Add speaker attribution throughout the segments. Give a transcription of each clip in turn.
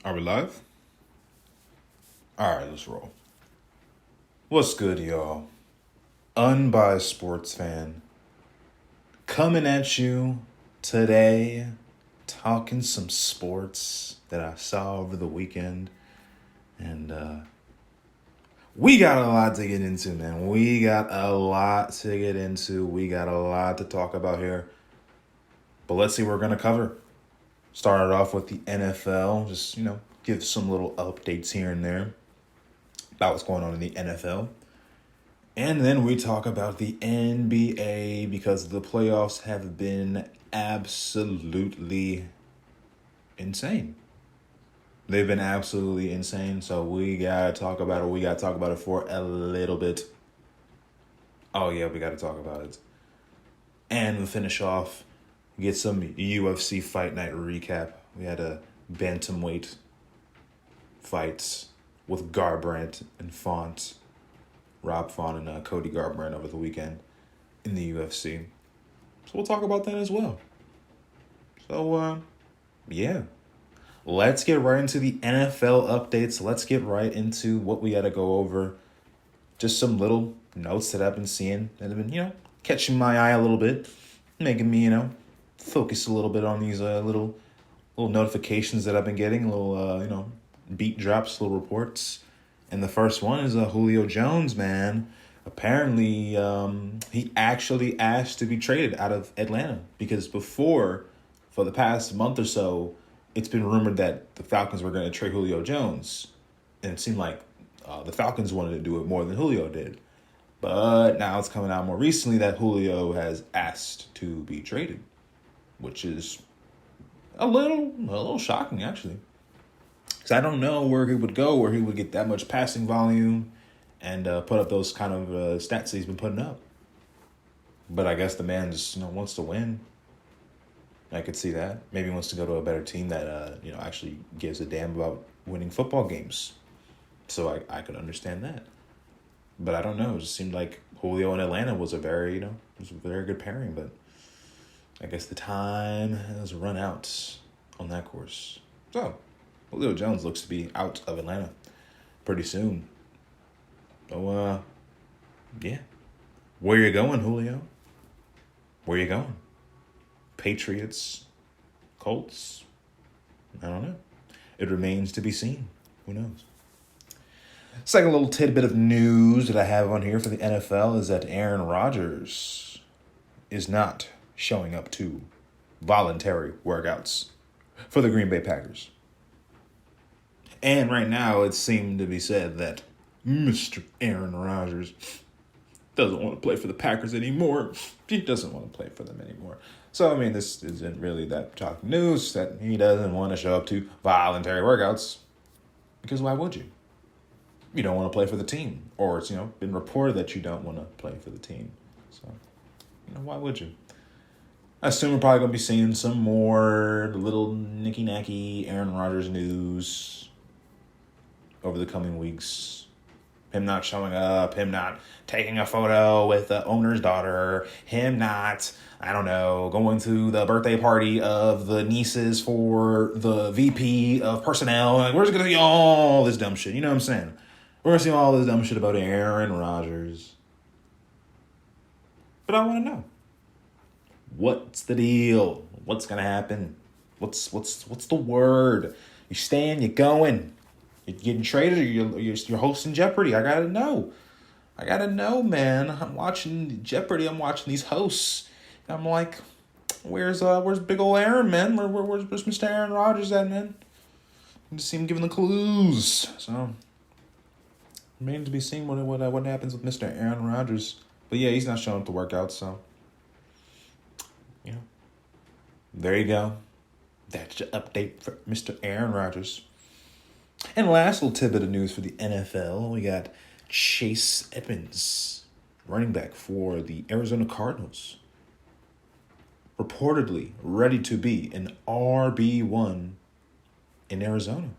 Speaker 1: Are we live? All right, let's roll. What's good, y'all? Unbiased sports fan. Coming at you today, talking some sports that I saw over the weekend. And we got a lot to get into, man. We got a lot to get into. We got a lot to talk about here. But let's see what we're going to cover. Started off with the NFL. Just, give some little updates here and there about what's going on in the NFL. And then we talk about the NBA because the playoffs have been absolutely insane. They've been absolutely insane. So we got to talk about it. We got to talk about it for a little bit. Oh, yeah, we got to talk about it. And we'll finish off, get some UFC Fight Night recap. We had a bantamweight fights with Garbrandt and Rob Font and Cody Garbrandt over the weekend in the UFC. So we'll talk about that as well. So, yeah. Let's get right into the NFL updates. Let's get right into what we got to go over. Just some little notes that I've been seeing that have been, catching my eye a little bit, making me, focus a little bit on these little notifications that I've been getting, little, beat drops, little reports. And the first one is Julio Jones, man. Apparently, he actually asked to be traded out of Atlanta because before, for the past month or so, it's been rumored that the Falcons were going to trade Julio Jones. And it seemed like the Falcons wanted to do it more than Julio did. But now it's coming out more recently that Julio has asked to be traded, which is a little shocking, actually. Because I don't know where he would go, where he would get that much passing volume and put up those kind of stats that he's been putting up. But I guess the man just wants to win. I could see that. Maybe he wants to go to a better team that actually gives a damn about winning football games. So I could understand that. But I don't know. It just seemed like Julio and Atlanta was a very good pairing. But I guess the time has run out on that course. So Julio Jones looks to be out of Atlanta pretty soon. So, yeah. Where you going, Julio? Where you going? Patriots? Colts? I don't know. It remains to be seen. Who knows? Second little tidbit of news that I have on here for the NFL is that Aaron Rodgers is not showing up to voluntary workouts for the Green Bay Packers. And right now it seemed to be said that Mr. Aaron Rodgers doesn't want to play for the Packers anymore. He doesn't want to play for them anymore. So, this isn't really that shocking news that he doesn't want to show up to voluntary workouts. Because why would you? You don't want to play for the team. Or it's, been reported that you don't want to play for the team. So, why would you? I assume we're probably going to be seeing some more little nicky-nacky Aaron Rodgers news over the coming weeks. Him not showing up, him not taking a photo with the owner's daughter, him not, going to the birthday party of the nieces for the VP of personnel. Like, we're just going to see all this dumb shit. You know what I'm saying? We're going to see all this dumb shit about Aaron Rodgers. But I want to know. What's the deal? What's going to happen? What's the word? You staying? You going? You're getting traded or you're hosting Jeopardy? I gotta know. Man. I'm watching Jeopardy. I'm watching these hosts. I'm like, where's big ol' Aaron, man? Where's Mr. Aaron Rodgers at, man? I just see him giving the clues. So, remains to be seen what happens with Mr. Aaron Rodgers. But yeah, he's not showing up to work out, so there you go. That's your update for Mr. Aaron Rodgers. And last little tidbit of news for the NFL, we got Chase Edmonds, running back for the Arizona Cardinals, reportedly ready to be an RB1 in Arizona.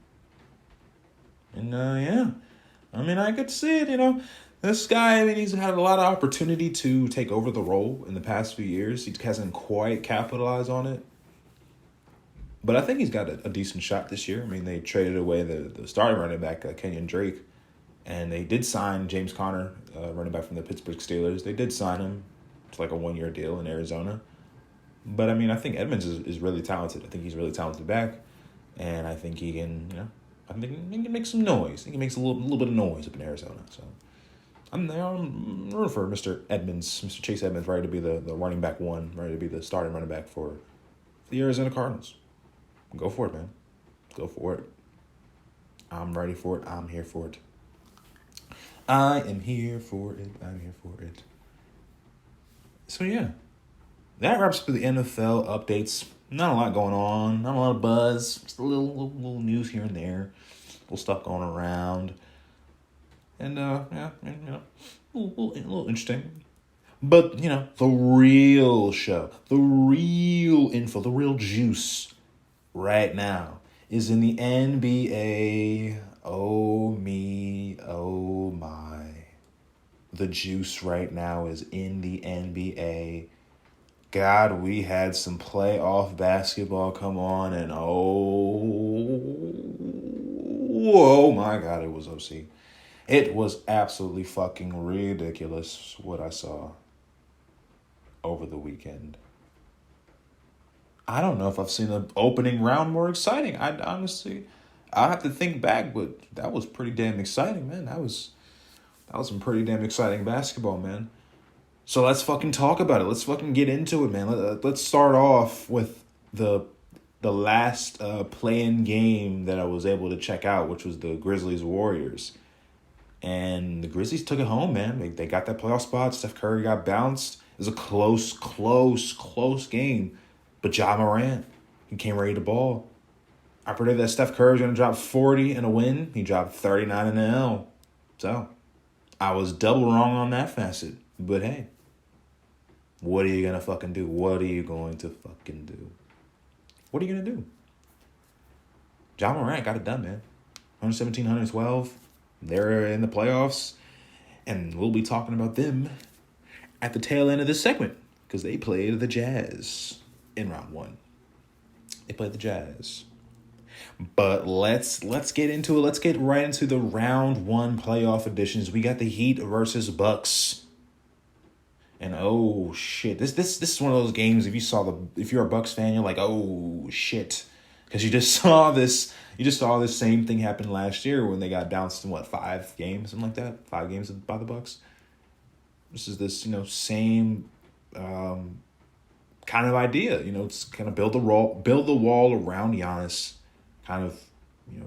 Speaker 1: And I could see it, This guy, he's had a lot of opportunity to take over the role in the past few years. He hasn't quite capitalized on it. But I think he's got a decent shot this year. I mean, they traded away the starting running back, Kenyon Drake, and they did sign James Conner, running back from the Pittsburgh Steelers. They did sign him to like a 1-year deal in Arizona. But, I mean, I think Edmonds is really talented. I think he's a really talented back, and I think he can, I think he can make some noise. I think he makes a little bit of noise up in Arizona. So I'm rooting for Mr. Edmonds, Mr. Chase Edmonds, ready to be the running back one, ready to be the starting running back for the Arizona Cardinals. Go for it, man. Go for it. I'm ready for it. I'm here for it. I am here for it. I'm here for it. So, yeah. That wraps up the NFL updates. Not a lot going on. Not a lot of buzz. Just a little news here and there. Little stuff going around. And, a little interesting. But, the real show, the real info, the real juice right now is in the NBA. Oh, me. Oh, my. The juice right now is in the NBA. God, we had some playoff basketball come on, and oh my God, it was OC. It was absolutely fucking ridiculous what I saw over the weekend. I don't know if I've seen an opening round more exciting. I have to think back, but that was pretty damn exciting, man. That was some pretty damn exciting basketball, man. So let's fucking talk about it. Let's fucking get into it, man. Let's start off with the last play-in game that I was able to check out, which was the Grizzlies-Warriors. And the Grizzlies took it home, man. They got that playoff spot. Steph Curry got bounced. It was a close game. But Ja Morant, he came ready to ball. I predicted that Steph Curry was going to drop 40 in a win. He dropped 39 in an L. So I was double wrong on that facet. But hey, what are you going to fucking do? What are you going to fucking do? What are you going to do? Ja Morant got it done, man. 117, 112. They're in the playoffs. And we'll be talking about them at the tail end of this segment. Because they played the Jazz in round one. They played the Jazz. But let's get into it. Let's get right into the round one playoff editions. We got the Heat versus Bucks. And oh shit, this is one of those games. If you're a Bucks fan, you're like, oh shit, because you just saw this same thing happen last year when they got bounced in 5 games, something like that, 5 games by the Bucks. This is this same kind of idea. It's kind of build the wall around Giannis, kind of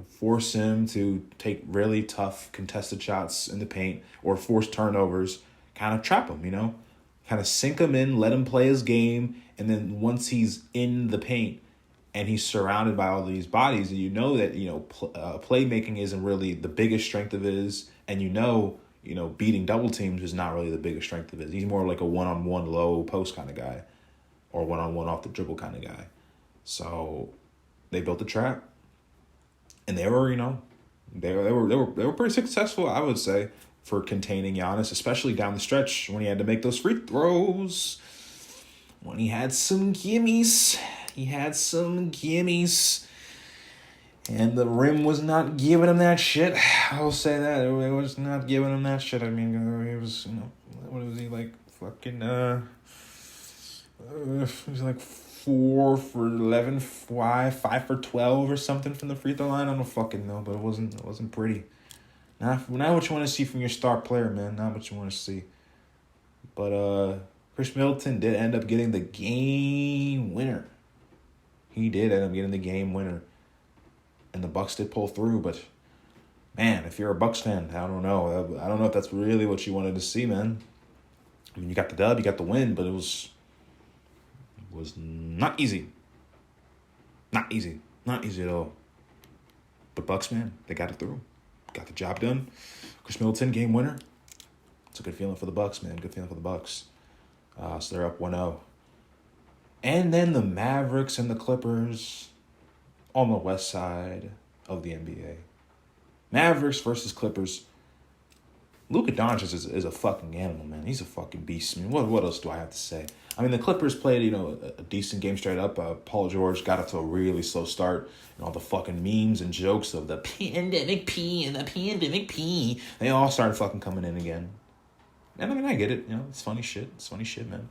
Speaker 1: force him to take really tough contested shots in the paint or force turnovers, kind of trap him. Kind of sink him in, let him play his game, and then once he's in the paint and he's surrounded by all these bodies, and that playmaking isn't really the biggest strength of his, and beating double teams is not really the biggest strength of his. He's more like a one-on-one low post kind of guy, or one-on-one off the dribble kind of guy. So they built a trap, and they were they were pretty successful, I would say, for containing Giannis, especially down the stretch when he had to make those free throws. When he had some gimmies. And the rim was not giving him that shit. I'll say that. It was not giving him that shit. I mean, it was, what was he like? Fucking, it was like 4 for 11, 5 for 12 or something from the free throw line. I don't fucking know, but it wasn't pretty. Not what you want to see from your star player, man. Not what you want to see. But Chris Middleton did end up getting the game winner. He did end up getting the game winner. And the Bucks did pull through, but man, if you're a Bucks fan, I don't know. I don't know if that's really what you wanted to see, man. I mean, you got the dub, you got the win, but it was not easy. Not easy at all. But Bucks, man, they got it through. Got the job done. Chris Middleton, game winner. It's a good feeling for the Bucks, man. Good feeling for the Bucks. So they're up 1-0. And then the Mavericks and the Clippers on the west side of the NBA. Mavericks versus Clippers. Luka Doncic is a fucking animal, man. He's a fucking beast. I mean, what else do I have to say? I mean, the Clippers played, a decent game straight up. Paul George got off to a really slow start. And all the fucking memes and jokes of the pandemic P and the pandemic P, they all started fucking coming in again. And I mean, I get it. It's funny shit. It's funny shit, man.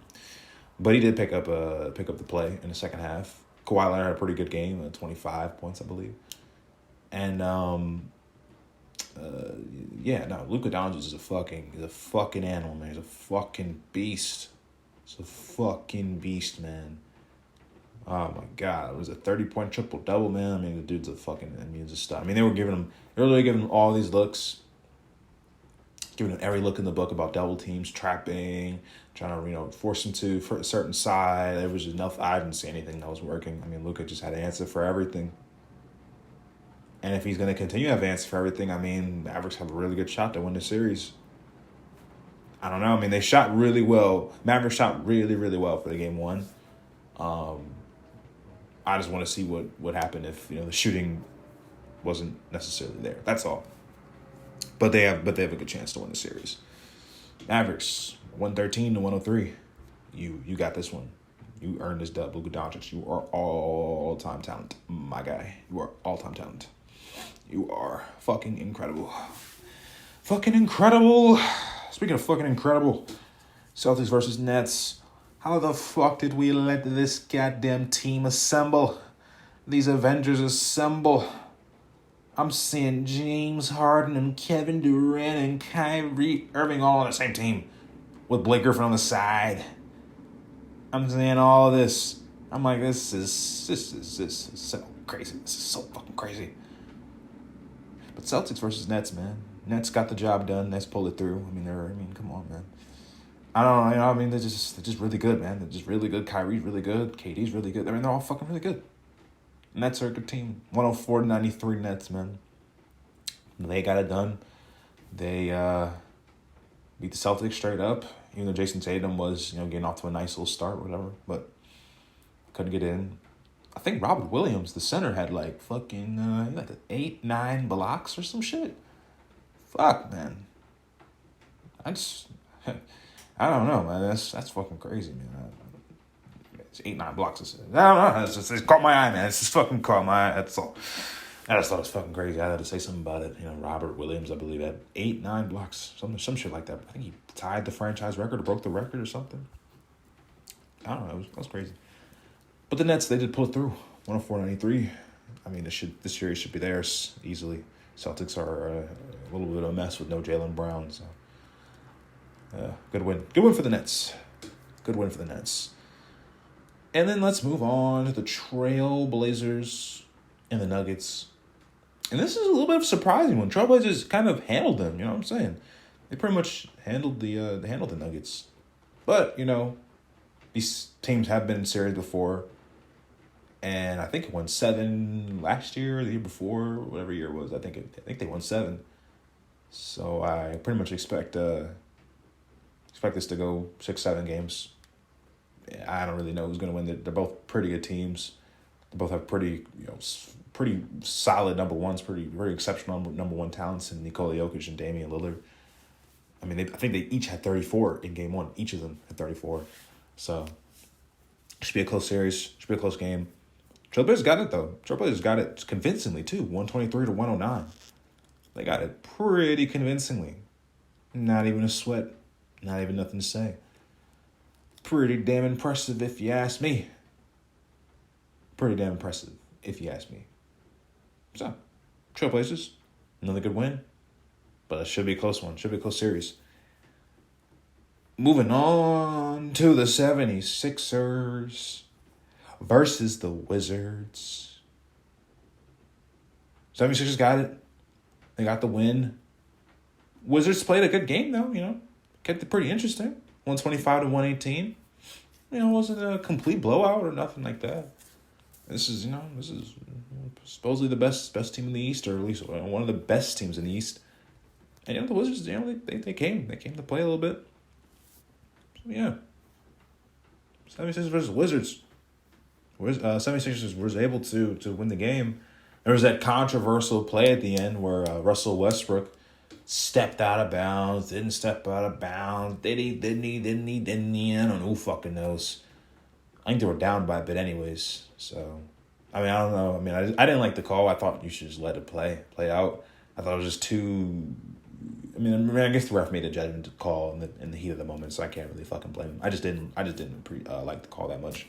Speaker 1: But he did pick up the play in the second half. Kawhi Leonard had a pretty good game, 25 points, I believe. And Luka Doncic is a fucking animal, man. He's a fucking beast. He's a fucking beast, man. Oh my God, it was a 30-point triple-double, man. I mean, the dude's he's a stud. I mean, they were really giving him all these looks, giving him every look in the book about double teams, trapping, trying to, force him to for a certain side. There was enough. I didn't see anything that was working. I mean, Luka just had an answer for everything. And if he's going to continue to have an answer for everything, I mean, Mavericks have a really good shot to win the series. I don't know. I mean, they shot really well. Mavericks shot really, really well for the game one. I just want to see what would happen if the shooting wasn't necessarily there. That's all. But they have a good chance to win the series. Mavericks 113 to 103. You got this one. You earned this dub, Luka Doncic. You are all-time talent, my guy. You are all-time talent. You are fucking incredible. Fucking incredible. Speaking of fucking incredible, Celtics versus Nets. How the fuck did we let this goddamn team assemble? These Avengers assemble. I'm seeing James Harden and Kevin Durant and Kyrie Irving all on the same team with Blake Griffin on the side. I'm seeing all this. I'm like, this is so crazy. This is so fucking crazy. But Celtics versus Nets, man. Nets got the job done. Nets pulled it through. Come on, man. I don't know. They're just really good, man. They're just really good. Kyrie's really good. KD's really good. They're all fucking really good. Nets are a good team. 104-93 Nets, man. They got it done. They beat the Celtics straight up. Even though Jason Tatum was, getting off to a nice little start, whatever, but couldn't get in. I think Robert Williams, the center, had fucking 8-9 blocks or some shit. Fuck, man. I don't know, man. That's fucking crazy, man. It's 8-9 blocks. I don't know. It's caught my eye, man. It's just fucking caught my eye. That's all. I just thought it was fucking crazy. I had to say something about it. Robert Williams, I believe, had 8-9 blocks. Some shit like that. I think he tied the franchise record or broke the record or something. I don't know. That was crazy. But the Nets, they did pull it through. 104-93. I mean, this series should be theirs easily. Celtics are a little bit of a mess with no Jaylen Brown. So, good win. Good win for the Nets. Good win for the Nets. And then let's move on to the Trail Blazers and the Nuggets. And this is a little bit of a surprising one. Trailblazers kind of handled them, you know what I'm saying? They pretty much handled the Nuggets. But, these teams have been in series before. And I think it won 7 last year, the year before, whatever year it was. I think they won 7. So I pretty much expect this to go 6-7 games. I don't really know who's going to win. They're both pretty good teams. They both have pretty solid number ones, very exceptional number one talents in Nikola Jokic and Damian Lillard. I mean, I think they each had 34 in game one. Each of them had 34. So, should be a close series. Should be a close game. Trailblazers got it, though. Trailblazers got it convincingly, too. 123 to 109. They got it pretty convincingly. Not even a sweat. Not even nothing to say. Pretty damn impressive, if you ask me. Pretty damn impressive, if you ask me. So, Trailblazers, another good win. But it should be a close one. Should be a close series. Moving on to the 76ers versus the Wizards. 76ers got it. They got the win. Wizards played a good game, though, Kept it pretty interesting. 125 to 118. It wasn't a complete blowout or nothing like that. This is supposedly the best team in the East, or at least one of the best teams in the East. And the Wizards, they came to play a little bit. So, yeah. 76ers versus Wizards. 76ers was able to win the game. There was that controversial play at the end where Russell Westbrook stepped out of bounds, didn't step out of bounds, didn't he, I don't know, who fucking knows. I think they were down by a bit anyways, so, I mean, I don't know. I mean, I didn't like the call. I thought you should just let it play out. I thought it was just too, I guess the ref made a judgment call in the heat of the moment, so I can't really fucking blame him. I just didn't like the call that much.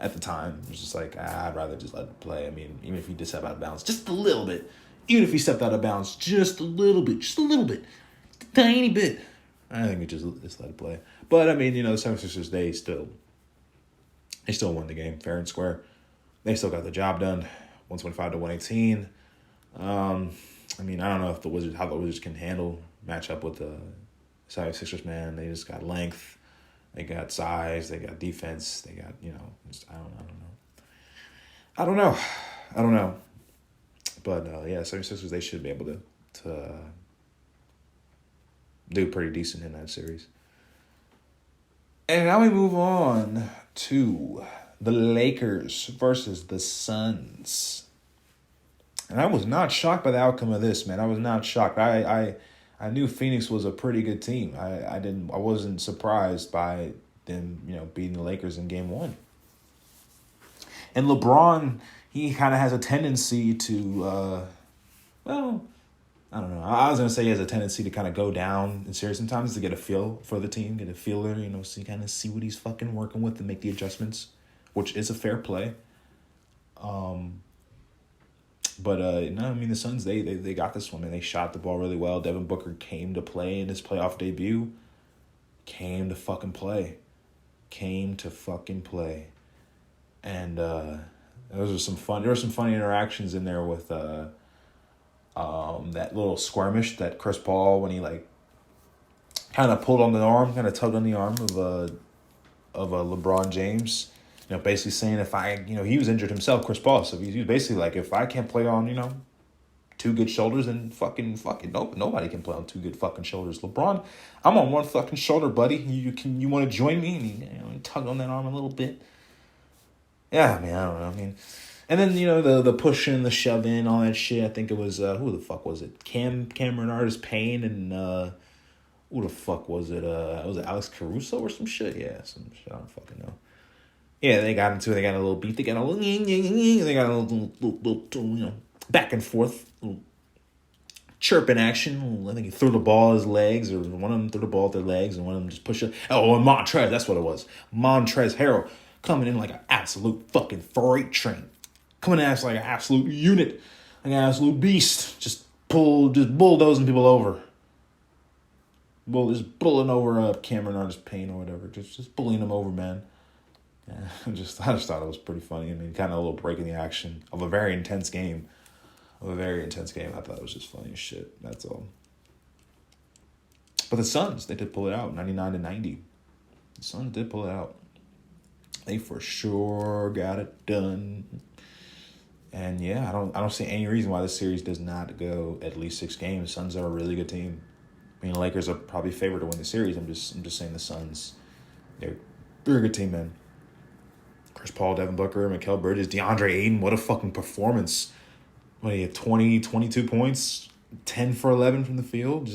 Speaker 1: At the time, it was just like, I'd rather just let it play. I mean, even if he did step out of bounds, just a little bit. Even if he stepped out of bounds, just a little bit, tiny bit. I think we just let it play. But, I mean, the 76ers, they still won the game, fair and square. They still got the job done, 125-118. I mean, I don't know if how the Wizards can match up with the 76ers, man. They just got length. They got size, they got defense, they got, I don't know. But, 76ers, they should be able to do pretty decent in that series. And now we move on to the Lakers versus the Suns. And I was not shocked by the outcome of this, man. I was not shocked. I knew Phoenix was a pretty good team. I wasn't surprised by them, beating the Lakers in game 1. And LeBron, he kind of has a tendency to, I don't know. I was going to say he has a tendency to kind of go down in series sometimes to get a feel for the team, get a feeler, so you kind of see what he's fucking working with and make the adjustments, which is a fair play. But the Suns, they got this one, man. They shot the ball really well. Devin Booker came to play in his playoff debut. Came to fucking play. And there were some funny interactions in there with that little skirmish that Chris Paul, when he kind of pulled on the arm, kind of tugged on the arm of LeBron James. Basically saying he was injured himself, Chris Paul. So he was basically like, if I can't play on, two good shoulders, then fucking nobody can play on two good fucking shoulders. LeBron, I'm on one fucking shoulder, buddy. You want to join me? And he tugged on that arm a little bit. Yeah, I don't know. And then, the pushing, the shoving, all that shit. I think it was, who the fuck was it? Cameron Artis Payne and, who the fuck was it? Was it Alex Caruso or some shit? Yeah, some shit. I don't fucking know. Yeah, they got into it. They got a little beat. They got a little back and forth, little chirping action. I think he threw the ball at his legs, or one of them threw the ball at their legs, and one of them just pushed it. Oh, and Montrez, that's what it was. Montrez Harrell coming in like an absolute fucking freight train. Coming in like an absolute unit, like an absolute beast. Just bulldozing people over. Just bullying over Cameron Artis Payne or whatever. Just bullying them over, man. Yeah, I just thought it was pretty funny. Kind of a little break in the action of a very intense game. I thought it was just funny as shit. That's all. But the Suns, they did pull it out, 99-90. The Suns did pull it out. They for sure got it done. And yeah, I don't see any reason why this series does not go at least 6 games. Suns are a really good team. The Lakers are probably favored to win the series. I'm just saying the Suns, they're a good team, man. Chris Paul, Devin Booker, Mikal Bridges, DeAndre Ayton, what a fucking performance. He had 22 points, 10 for 11 from the field.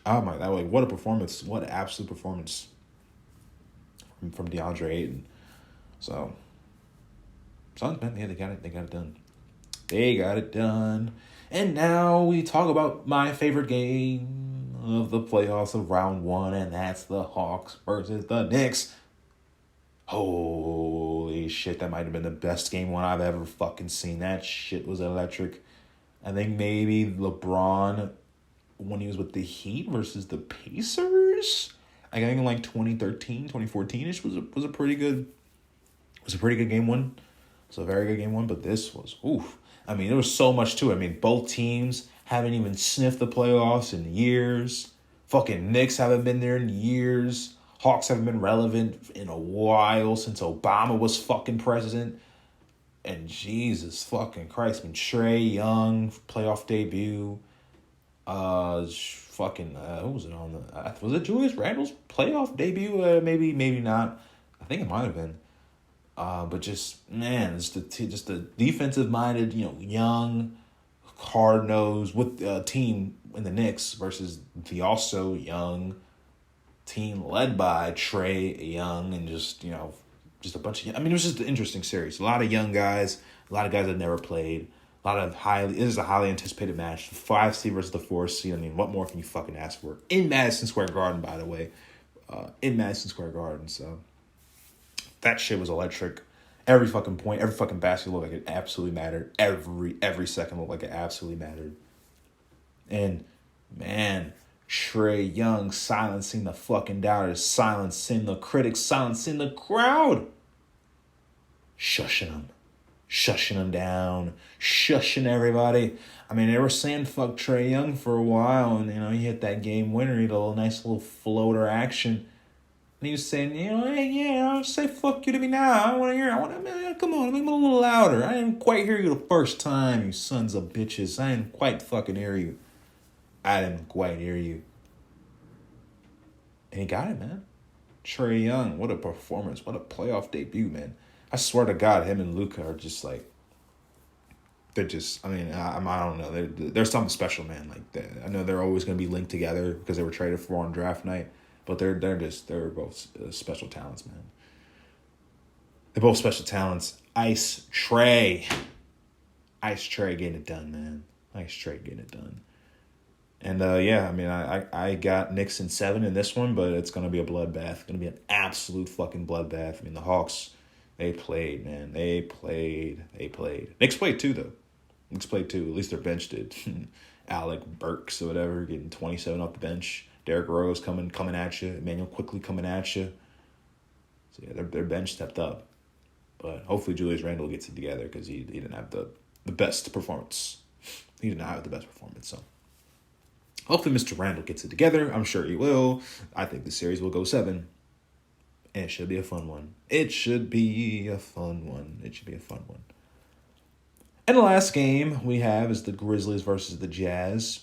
Speaker 1: Oh my God, what a performance. What an absolute performance from DeAndre Ayton. So, Suns, man, yeah, they got it done. They got it done. And now we talk about my favorite game of the playoffs of round 1, and that's the Hawks versus the Knicks. Holy shit, that might have been the best game 1 I've ever fucking seen. That shit was electric. I think maybe LeBron, when he was with the Heat versus the Pacers, I think in 2013, 2014-ish was a pretty good game 1. It was a very good game 1, but this was, oof. There was so much to it. Both teams haven't even sniffed the playoffs in years. Fucking Knicks haven't been there in years. Hawks haven't been relevant in a while since Obama was fucking president. And Jesus fucking Christ. Trae Young, playoff debut. Who was it on the... was it Julius Randle's playoff debut? Maybe not. I think it might have been. But just, man, it's the defensive-minded, young, hard-nosed with team in the Knicks versus the also young team led by Trae Young and just a bunch of. I mean, it was just an interesting series. A lot of young guys, a lot of guys that never played. A lot of It is a highly anticipated match. The 5 seed versus the 4 seed. I mean, what more can you fucking ask for? In Madison Square Garden, by the way. In Madison Square Garden. So, that shit was electric. Every fucking point, every fucking basket looked like it absolutely mattered. Every second looked like it absolutely mattered. And, man, Trae Young silencing the fucking doubters, silencing the critics, silencing the crowd. Shushing them down, shushing everybody. I mean, they were saying fuck Trae Young for a while, and he hit that game winner, he had a nice little floater action, and he was saying, hey, say fuck you to me now. I want to hear. Come on, make it a little louder. I didn't quite hear you the first time, you sons of bitches. I didn't quite fucking hear you. And he got it, man. Trae Young, what a performance! What a playoff debut, man. I swear to God, him and Luka are just like, they're just, I don't know. There's something special, man. Like, I know they're always going to be linked together because they were traded for on draft night, but they're both special talents, man. They're both special talents. Ice Trae getting it done, man. Ice Trae getting it done. And, I got Knicks in 7 in this one, but it's going to be a bloodbath. It's going to be an absolute fucking bloodbath. I mean, the Hawks, they played, man. They played. Knicks played too, though. Knicks played too. At least their bench did. Alec Burks or whatever, getting 27 off the bench. Derrick Rose coming at you. Emmanuel quickly coming at you. So, yeah, their bench stepped up. But hopefully Julius Randle gets it together because he didn't have the best performance. He did not have the best performance, so. Hopefully Mr. Randle gets it together. I'm sure he will. I think the series will go 7. And it should be a fun one. And the last game we have is the Grizzlies versus the Jazz.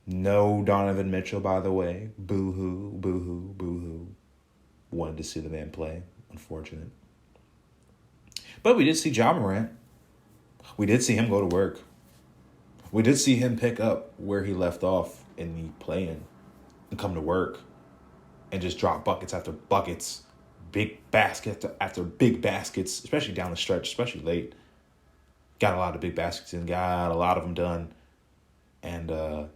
Speaker 1: No Donovan Mitchell, by the way. Boo-hoo. Wanted to see the man play. Unfortunate. But we did see Ja Morant. We did see him go to work. We did see him pick up where he left off in the play-in and come to work and just drop buckets after buckets, big basket after big baskets, especially down the stretch, especially late. Got a lot of big baskets in, got a lot of them done. And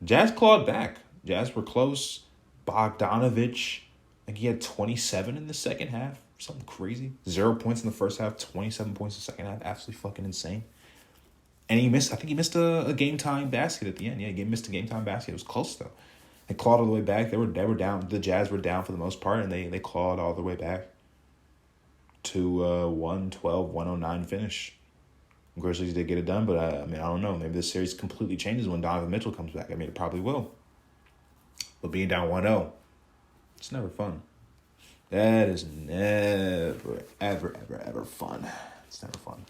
Speaker 1: Jazz clawed back. Jazz were close. Bogdanovich, I think he had 27 in the second half. Something crazy. 0 points in the first half, 27 points in the second half. Absolutely fucking insane. And he missed a game-time basket at the end. Yeah, he missed a game-time basket. It was close, though. They clawed all the way back. They were down. The Jazz were down for the most part, and they clawed all the way back to 112-109 finish. Grizzlies did get it done, but I don't know. Maybe this series completely changes when Donovan Mitchell comes back. I mean, it probably will. But being down 1-0, it's never fun. That is never, ever fun. It's never fun.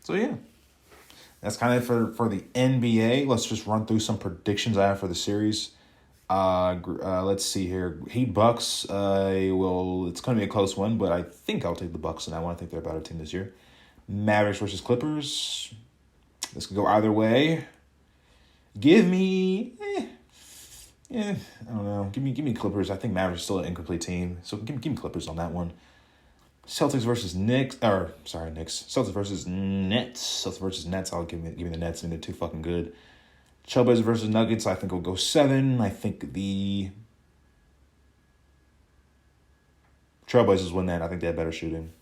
Speaker 1: So, yeah, that's kind of it for the NBA. Let's just run through some predictions I have for the series. Let's see here. Heat Bucks, it's going to be a close one, but I think I'll take the Bucks in that one. I think they're a better team this year. Mavericks versus Clippers. This could go either way. Give me, I don't know. Give me Clippers. I think Mavericks is still an incomplete team, so give me Clippers on that one. Celtics versus Knicks. Celtics versus Nets. I'll give me the Nets. I mean, they're too fucking good. Trailblazers versus Nuggets. I think we'll go 7. I think the Trailblazers win that. I think they have better shooting.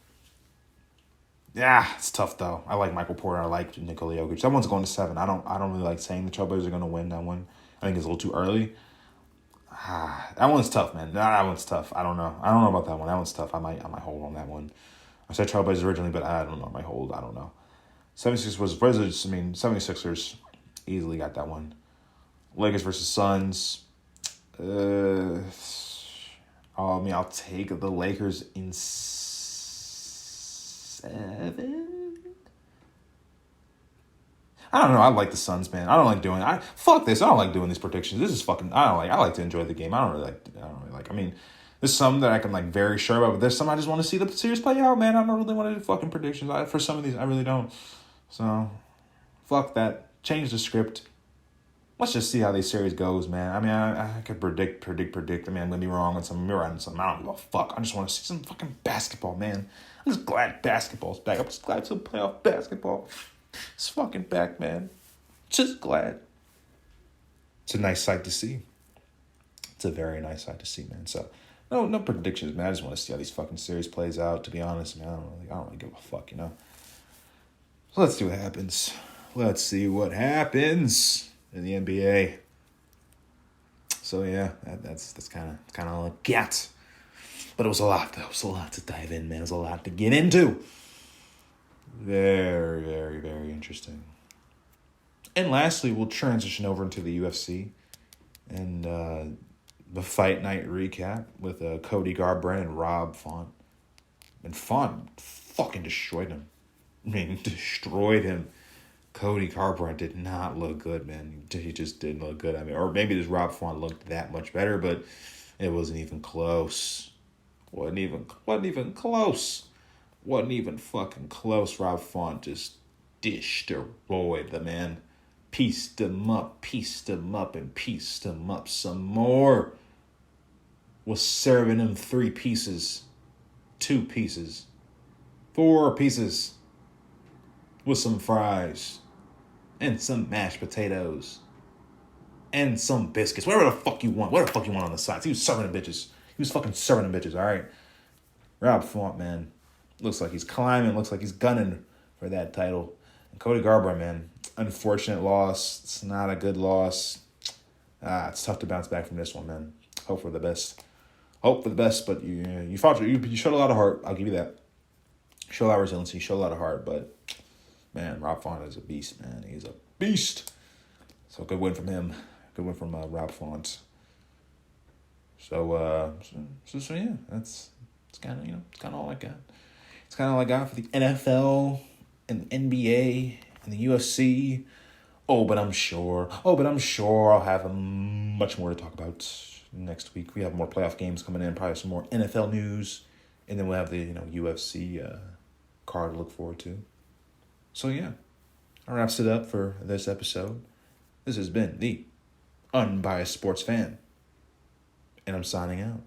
Speaker 1: Yeah, it's tough though. I like Michael Porter. I like Nikola Jokic. That one's going to 7. I don't really like saying the Trailblazers are going to win that one. I think it's a little too early. That one's tough, man. That one's tough. I don't know about that one. That one's tough. I might hold on that one. I said Trailblazers originally, but I don't know. I might hold. I don't know. 76ers versus Wizards. 76ers easily got that one. Lakers versus Suns. I'll take the Lakers in 7. I don't know. I like the Suns, man. I don't like doing. Fuck this. I don't like doing these predictions. This is fucking. I like to enjoy the game. I don't really like. I mean, there's some that I can like very sure about, but there's some I just want to see the series play out, man. I don't really want to do fucking predictions. For some of these, I really don't. So, fuck that. change the script. Let's just see how this series goes, man. I mean, I could predict. I mean, I'm going to be wrong on some, I'm right on some. I don't give a fuck. I just want to see some fucking basketball, man. I'm just glad basketball's back. I'm just glad to playoff basketball. It's fucking back, man. Just glad. It's a nice sight to see. It's a very nice sight to see, man. So, no predictions, man. I just want to see how these fucking series plays out. To be honest, man, I don't really give a fuck, you know. So let's see what happens. Let's see what happens in the NBA. So yeah, that's kind of all I got. But it was a lot, though. It was a lot to dive in, man. It was a lot to get into. Very, very, very interesting. And lastly, we'll transition over into the UFC and the fight night recap with Cody Garbrandt and Rob Font. And Font fucking destroyed him. I mean, destroyed him. Cody Garbrandt did not look good, man. He just didn't look good. I mean, or maybe this Rob Font looked that much better, but it wasn't even close. Wasn't even close. Wasn't even fucking close. Rob Font just destroyed the man. Pieced him up, and pieced him up some more. Was serving him 3 pieces, 2 pieces, 4 pieces with some fries and some mashed potatoes and some biscuits. Whatever the fuck you want. Whatever the fuck you want on the sides. He was serving them bitches. He was fucking serving them bitches, all right? Rob Font, man. Looks like he's climbing. Looks like he's gunning for that title. And Cody Garbrandt, man. Unfortunate loss. It's not a good loss. It's tough to bounce back from this one, man. Hope for the best. Hope for the best, but you fought. You showed a lot of heart. I'll give you that. You showed a lot of resiliency. You showed a lot of heart, but man, Rob Font is a beast, man. He's a beast. So good win from him. Good win from Rob Font. So yeah, it's kind of it's kind of all I got. It's kind of all I got for the NFL and the NBA and the UFC. But I'm sure I'll have much more to talk about next week. We have more playoff games coming in, probably some more NFL news, and then we'll have the UFC card to look forward to. So yeah, that wraps it up for this episode. This has been the Unbiased Sports Fan, and I'm signing out.